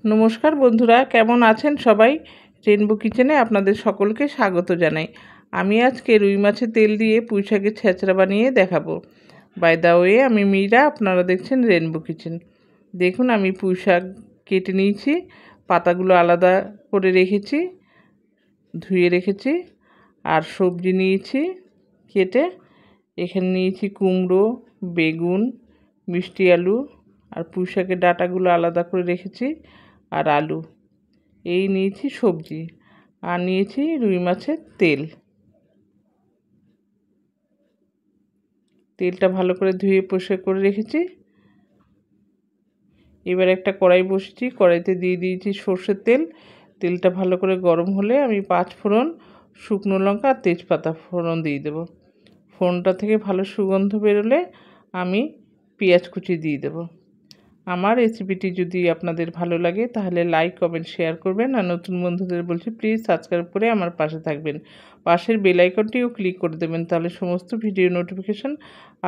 নমস্কার বন্ধুরা, কেমন আছেন সবাই? রেনবো কিচেনে আপনাদের সকলকে স্বাগত জানাই। আমি আজকে রুই মাছের তেল দিয়ে পুঁই শাকের ছেঁচড়া বানিয়ে দেখাবো। বাই দা ওয়ে, আমি মীরা, আপনারা দেখছেন রেনবো কিচেন। দেখুন, আমি পুঁই শাক কেটে নিয়েছি, পাতাগুলো আলাদা করে রেখেছি, ধুয়ে রেখেছি। আর সবজি নিয়েছি কেটে, এখানে নিয়েছি কুমড়ো, বেগুন, মিষ্টি আলু, আর পুঁই শাকের ডাঁটাগুলো আলাদা করে রেখেছি, আর আলু। এই নিয়েছি সবজি, আর নিয়েছি রুই মাছের তেল। তেলটা ভালো করে ধুয়ে পরিষ্কার করে রেখেছি। এবার একটা কড়াই বসিয়েছি, কড়াইতে দিয়ে দিয়েছি সর্ষের তেল। তেলটা ভালো করে গরম হলে আমি 5 ফোড়ন, শুকনো লঙ্কা আর তেজপাতা ফোড়ন দিয়ে দেবো। ফোড়নটা থেকে ভালো সুগন্ধ বেরোলে আমি পেঁয়াজ কুচি দিয়ে দেবো। আমার রেসিপিটি যদি আপনাদের ভালো লাগে তাহলে লাইক, কমেন্ট, শেয়ার করবেন। আর নতুন বন্ধুদের বলছি, প্লিজ সাবস্ক্রাইব করে আমার পাশে থাকবেন। পাশের বেল আইকনটিও ক্লিক করে দেবেন, তাহলে সমস্ত ভিডিও নোটিফিকেশন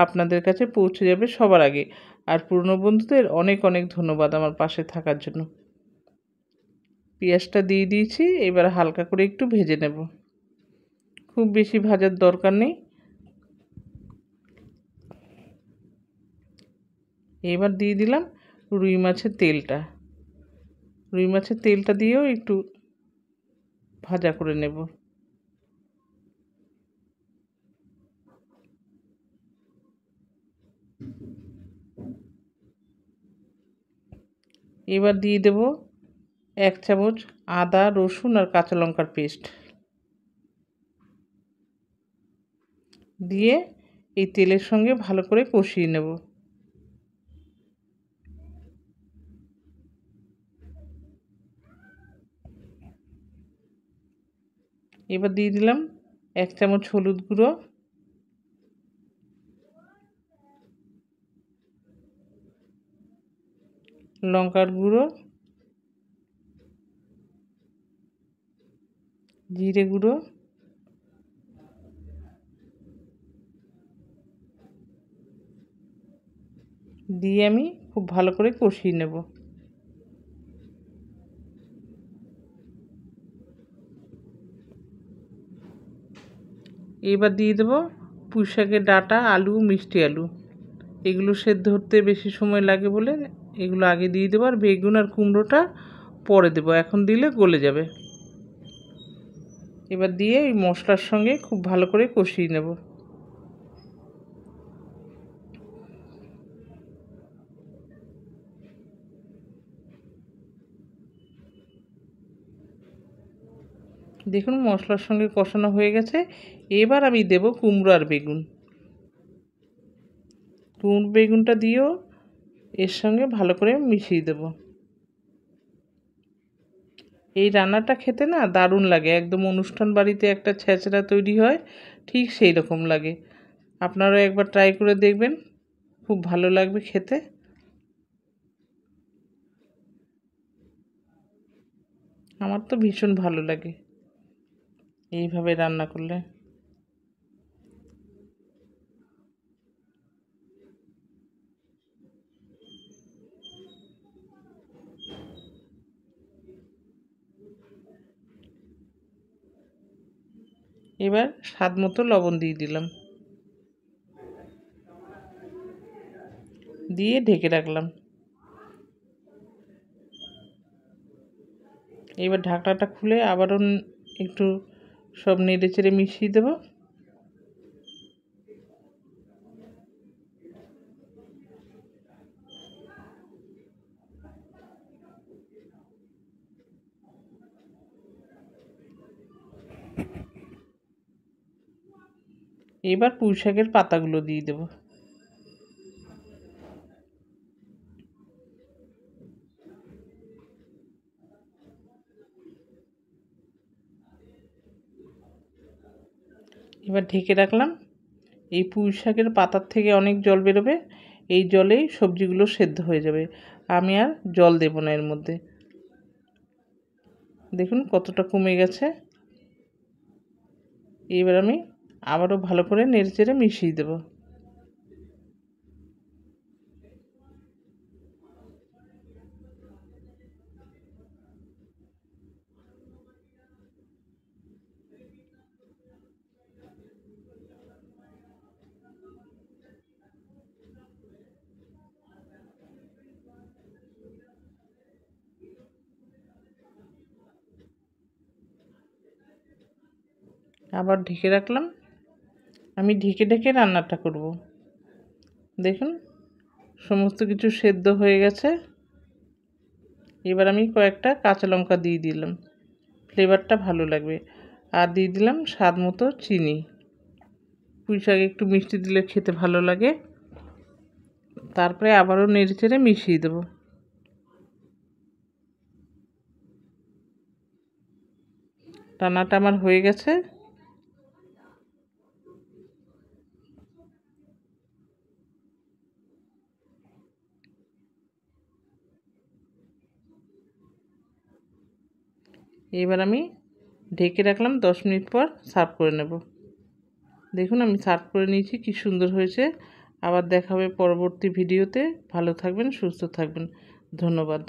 আপনাদের কাছে পৌঁছে যাবে সবার আগে। আর পুরনো বন্ধুদের অনেক অনেক ধন্যবাদ আমার পাশে থাকার জন্য। পেঁয়াজটা দিয়ে দিয়েছি, এবার হালকা করে একটু ভেজে নেব। খুব বেশি ভাজার দরকার নেই। এবার দিয়ে দিলাম রুই মাছের তেলটা। রুই মাছের তেলটা দিয়েও একটু ভাজা করে নেব। এবার দিয়ে দেব 1 চামচ আদা, রসুন আর কাঁচা লঙ্কার পেস্ট দিয়ে এই তেলের সঙ্গে ভালো করে কষিয়ে নেব। এবার দিয়ে দিলাম 1 চামচ হলুদ গুঁড়ো, লঙ্কার গুঁড়ো, জিরে গুঁড়ো, দিয়ে আমি খুব ভালো করে কষিয়ে নেব। এবার দিয়ে দেবো পুঁই শাকের ডাঁটা, আলু, মিষ্টি আলু। এগুলো সেদ্ধ হতে বেশি সময় লাগে বলে এগুলো আগে দিয়ে দেবো। আর বেগুন আর কুমড়োটা পরে দেবো, এখন দিলে গলে যাবে। এবার দিয়ে এই মশলার সঙ্গে খুব ভালো করে কষিয়ে নেব। দেখুন, মশলার সঙ্গে কষানো হয়ে গেছে। এবার আমি দেব কুমড়ো আর বেগুন। কুমড়ো বেগুনটা দিয়েও এর সঙ্গে ভালো করে মিশিয়ে দেব। এই রান্নাটা খেতে না দারুণ লাগে, একদম অনুষ্ঠান বাড়িতে একটা ছেঁচড়া তৈরি হয় ঠিক সেই রকম লাগে। আপনারাও একবার ট্রাই করে দেখবেন, খুব ভালো লাগবে খেতে। আমার তো ভীষণ ভালো লাগে এইভাবে রান্না করলে। এবার স্বাদ মতো লবণ দিয়ে দিলাম, দিয়ে ঢেকে রাখলাম। এবার ঢাকনাটা খুলে আবারও একটু সব নেড়ে চেড়ে মিশিয়ে দেব। এবার পুঁই শাকের পাতাগুলো দিয়ে দেব। এবার ঢেকে রাখলাম। এই পুঁই শাকের পাতার থেকে অনেক জল বেরোবে, এই জলেই সবজিগুলো সেদ্ধ হয়ে যাবে। আমি আর জল দেব না এর মধ্যে। দেখুন কতটা কমে গেছে। এবার আমি আবারও ভালো করে নেড়েচেড়ে মিশিয়ে দেব। আবার ঢেকে রাখলাম। আমি ঢেকে ঢেকে রান্নাটা করব। দেখুন সমস্ত কিছু সেদ্ধ হয়ে গেছে। এবার আমি কয়েকটা কাঁচা লঙ্কা দিয়ে দিলাম, ফ্লেভারটা ভালো লাগবে। আর দিয়ে দিলাম স্বাদ মতো চিনি। পুঁই শাকে একটু মিষ্টি দিলে খেতে ভালো লাগে। তারপরে আবারও নেড়ে চেড়ে মিশিয়ে দেবো। রান্নাটা আমার হয়ে গেছে। এবার আমি ঢেকে রাখলাম, 10 মিনিট পর সার্ভ করে নেব। দেখুন আমি সার্ভ করে নিয়েছি, কি সুন্দর হয়েছে। আবার দেখা হবে পরবর্তী ভিডিওতে। ভালো থাকবেন, সুস্থ থাকবেন। ধন্যবাদ।